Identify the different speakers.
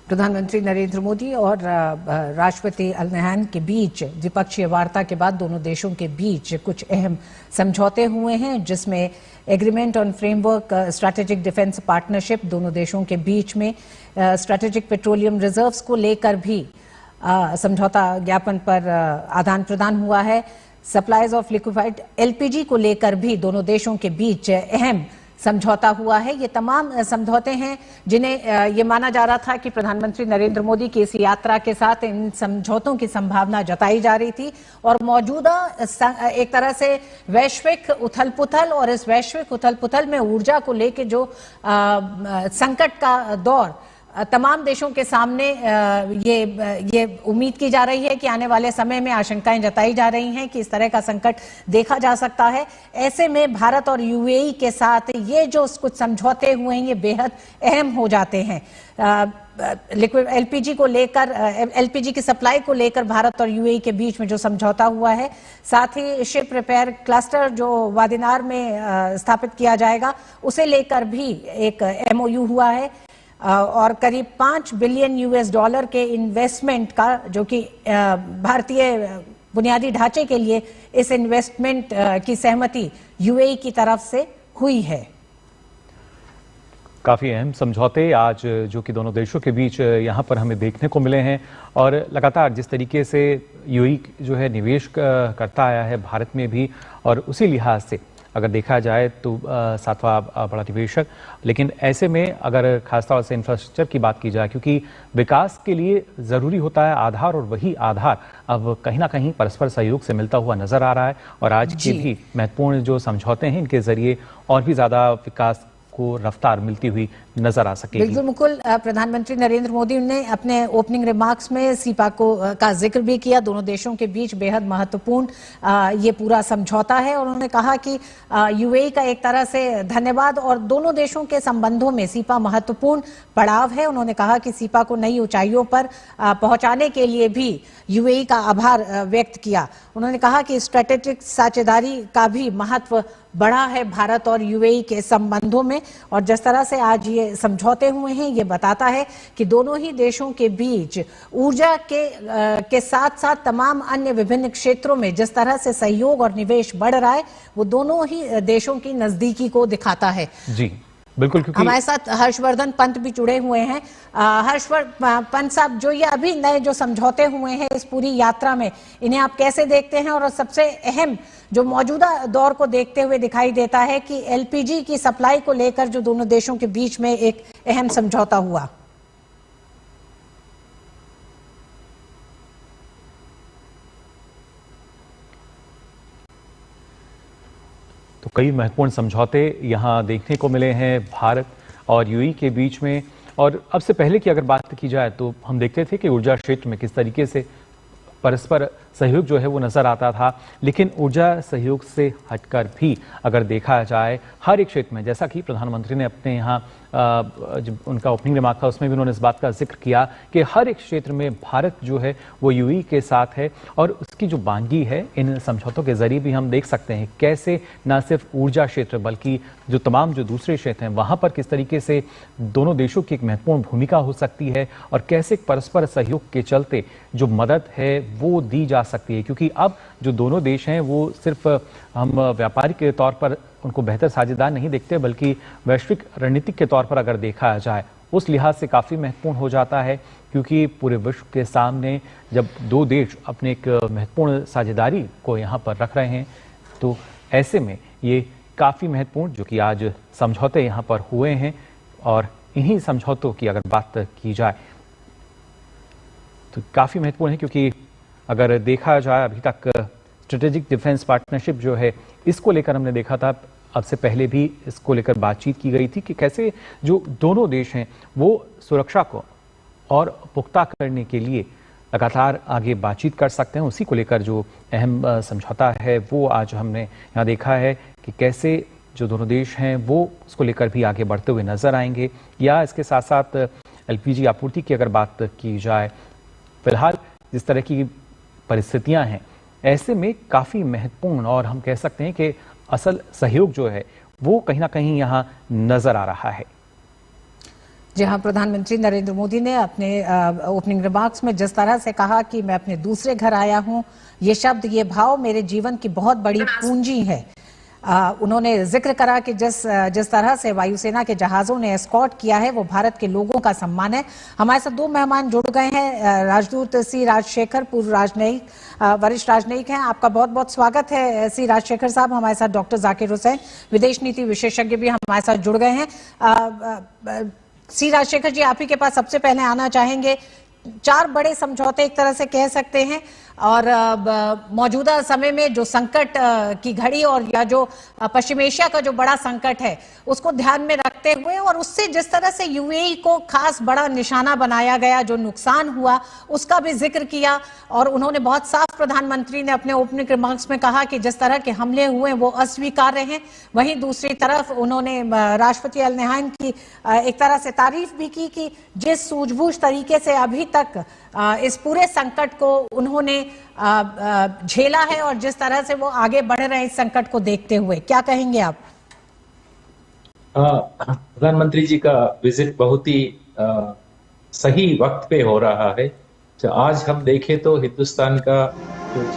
Speaker 1: प्रधानमंत्री नरेंद्र मोदी और राष्ट्रपति अल नह्यान के बीच द्विपक्षीय वार्ता के बाद दोनों देशों के बीच कुछ अहम समझौते हुए हैं, जिसमें agreement on framework strategic defence partnership दोनों देशों के बीच में, स्ट्रैटेजिक पेट्रोलियम रिजर्व्स को लेकर भी समझौता ज्ञापन पर आदान प्रदान हुआ है। सप्लाईज ऑफ लिक्विफाइड एलपीजी को लेकर भी दोनों देशों के बीच अहम समझौता हुआ है। ये तमाम समझौते हैं जिन्हें ये माना जा रहा था कि प्रधानमंत्री नरेंद्र मोदी की इस यात्रा के साथ इन समझौतों की संभावना जताई जा रही थी और मौजूदा एक तरह से वैश्विक उथल पुथल और इस वैश्विक उथल पुथल में ऊर्जा को लेकर जो संकट का दौर तमाम देशों के सामने ये उम्मीद की जा रही है कि आने वाले समय में आशंकाएं जताई जा रही हैं कि इस तरह का संकट देखा जा सकता है। ऐसे में भारत और यूएई के साथ ये जो कुछ समझौते हुए हैं ये बेहद अहम हो जाते हैं। लिक्विड एलपीजी को लेकर, एलपीजी की सप्लाई को लेकर भारत और यूएई के बीच में जो समझौता हुआ है, साथ ही शिप रिपेयर क्लस्टर जो वादिनार में स्थापित किया जाएगा उसे लेकर भी एक एमओयू हुआ है और करीब $5 बिलियन के इन्वेस्टमेंट का, जो कि भारतीय बुनियादी ढांचे के लिए इस इन्वेस्टमेंट की सहमति यूएई की तरफ से हुई है।
Speaker 2: काफी अहम समझौते आज जो कि दोनों देशों के बीच यहाँ पर हमें देखने को मिले हैं और लगातार जिस तरीके से यूएई जो है निवेश करता आया है भारत में भी, और उसी लिहाज से अगर देखा जाए तो सातवां बड़ा निवेशक, लेकिन ऐसे में अगर खासतौर से इंफ्रास्ट्रक्चर की बात की जाए, क्योंकि विकास के लिए ज़रूरी होता है आधार, और वही आधार अब कहीं ना कहीं परस्पर सहयोग से मिलता हुआ नजर आ रहा है। और आज के भी महत्वपूर्ण जो समझौते हैं इनके जरिए और भी ज़्यादा विकास को रफ्तार मिलती हुई नजर आ सकेगी।
Speaker 1: बिल्कुल मुकुल, प्रधानमंत्री नरेंद्र मोदी ने अपने ओपनिंग रिमार्क्स में सीपा का जिक्र भी किया। दोनों देशों के बीच बेहद महत्वपूर्ण ये पूरा समझौता है और उन्होंने कहा कि यूएई का एक तरह से धन्यवाद और दोनों देशों के संबंधों में सीपा महत्वपूर्ण पड़ाव है। उन्होंने कहा कि सीपा को नई ऊंचाइयों पर पहुंचाने के लिए भी यूएई का आभार व्यक्त किया। उन्होंने कहा कि स्ट्रेटेजिक साझेदारी का भी महत्व बढ़ा है भारत और यूएई के संबंधों में, और जिस तरह से आज ये समझौते हुए हैं ये बताता है कि दोनों ही देशों के बीच ऊर्जा के साथ साथ तमाम अन्य विभिन्न क्षेत्रों में जिस तरह से सहयोग और निवेश बढ़ रहा है वो दोनों ही देशों की नजदीकी को दिखाता है।
Speaker 2: जी बिल्कुल, क्योंकि
Speaker 1: हमारे साथ हर्षवर्धन पंत भी जुड़े हुए हैं। हर्षवर्धन पंत साहब, जो ये अभी नए जो समझौते हुए हैं इस पूरी यात्रा में, इन्हें आप कैसे देखते हैं? और सबसे अहम जो मौजूदा दौर को देखते हुए दिखाई देता है कि एलपीजी की सप्लाई को लेकर जो दोनों देशों के बीच में एक अहम समझौता हुआ।
Speaker 2: तो कई महत्वपूर्ण समझौते यहाँ देखने को मिले हैं भारत और यूएई के बीच में। और अब से पहले की अगर बात की जाए तो हम देखते थे कि ऊर्जा क्षेत्र में किस तरीके से परस्पर सहयोग जो है वो नजर आता था, लेकिन ऊर्जा सहयोग से हटकर भी अगर देखा जाए हर एक क्षेत्र में, जैसा कि प्रधानमंत्री ने अपने यहाँ जब उनका ओपनिंग रिमार्क था उसमें भी उन्होंने इस बात का जिक्र किया कि हर एक क्षेत्र में भारत जो है वो यूएई के साथ है। और उसकी जो बानगी है इन समझौतों के जरिए भी हम देख सकते हैं कैसे न सिर्फ ऊर्जा क्षेत्र बल्कि जो तमाम जो दूसरे क्षेत्र हैं वहाँ पर किस तरीके से दोनों देशों की एक महत्वपूर्ण भूमिका हो सकती है और कैसे परस्पर सहयोग के चलते जो मदद है वो दी जा सकती है। क्योंकि अब जो दोनों देश हैं वो सिर्फ हम व्यापारिक के तौर पर उनको बेहतर साझेदार नहीं देखते, बल्कि वैश्विक रणनीतिक के तौर पर अगर देखा जाए उस लिहाज से काफ़ी महत्वपूर्ण हो जाता है। क्योंकि पूरे विश्व के सामने जब दो देश अपने एक महत्वपूर्ण साझेदारी को यहाँ पर रख रहे हैं तो ऐसे में ये काफ़ी महत्वपूर्ण जो कि आज समझौते यहाँ पर हुए हैं। और इन्हीं समझौतों की अगर बात की जाए तो काफ़ी महत्वपूर्ण है, क्योंकि अगर देखा जाए अभी तक स्ट्रेटेजिक डिफेंस पार्टनरशिप जो है इसको लेकर हमने देखा था, अब से पहले भी इसको लेकर बातचीत की गई थी कि कैसे जो दोनों देश हैं वो सुरक्षा को और पुख्ता करने के लिए लगातार आगे बातचीत कर सकते हैं। उसी को लेकर जो अहम समझौता है वो आज हमने यहाँ देखा है कि कैसे जो दोनों देश हैं वो उसको लेकर भी आगे बढ़ते हुए नजर आएंगे। या इसके साथ साथ एलपीजी आपूर्ति की अगर बात की जाए, फिलहाल जिस तरह की परिस्थितियां हैं ऐसे में काफ़ी महत्वपूर्ण और हम कह सकते हैं कि असल सहयोग जो है वो कहीं ना कहीं यहाँ नजर आ रहा है।
Speaker 1: जी हाँ, प्रधानमंत्री नरेंद्र मोदी ने अपने ओपनिंग रिमार्क्स में जिस तरह से कहा कि मैं अपने दूसरे घर आया हूं, ये शब्द, ये भाव मेरे जीवन की बहुत बड़ी पूंजी है। उन्होंने जिक्र करा कि जिस तरह से वायुसेना के जहाजों ने एस्कॉर्ट किया है वो भारत के लोगों का सम्मान है। हमारे साथ दो मेहमान जुड़ गए हैं। राजदूत सी राजशेखर, पूर्व राजनयिक, वरिष्ठ राजनयिक हैं। आपका बहुत बहुत स्वागत है सी राजशेखर साहब। हमारे साथ डॉक्टर जाकिर हुसैन, विदेश नीति विशेषज्ञ, भी हमारे साथ जुड़ गए हैं। सी राजशेखर जी, आप ही के पास सबसे पहले आना चाहेंगे। 4 बड़े समझौते एक तरह से कह सकते हैं, और मौजूदा समय में जो संकट की घड़ी और या जो पश्चिम एशिया का जो बड़ा संकट है उसको ध्यान में रखते हुए, और उससे जिस तरह से यूएई को खास बड़ा निशाना बनाया गया, जो नुकसान हुआ उसका भी जिक्र किया। और उन्होंने बहुत साफ, प्रधानमंत्री ने अपने ओपनिंग रिमार्क्स में कहा कि जिस तरह के हमले हुए वो अस्वीकार्य हैं। वहीं दूसरी तरफ उन्होंने राष्ट्रपति अल नह्यान की एक तरह से तारीफ भी की कि जिस सूझबूझ तरीके से अभी तक इस पूरे संकट को उन्होंने झेला है और जिस तरह से वो आगे बढ़ रहे हैं इस संकट को देखते हुए, क्या कहेंगे आप?
Speaker 3: प्रधानमंत्री जी का विजिट बहुत ही सही वक्त पे हो रहा है। तो आज हम देखें तो हिंदुस्तान का जो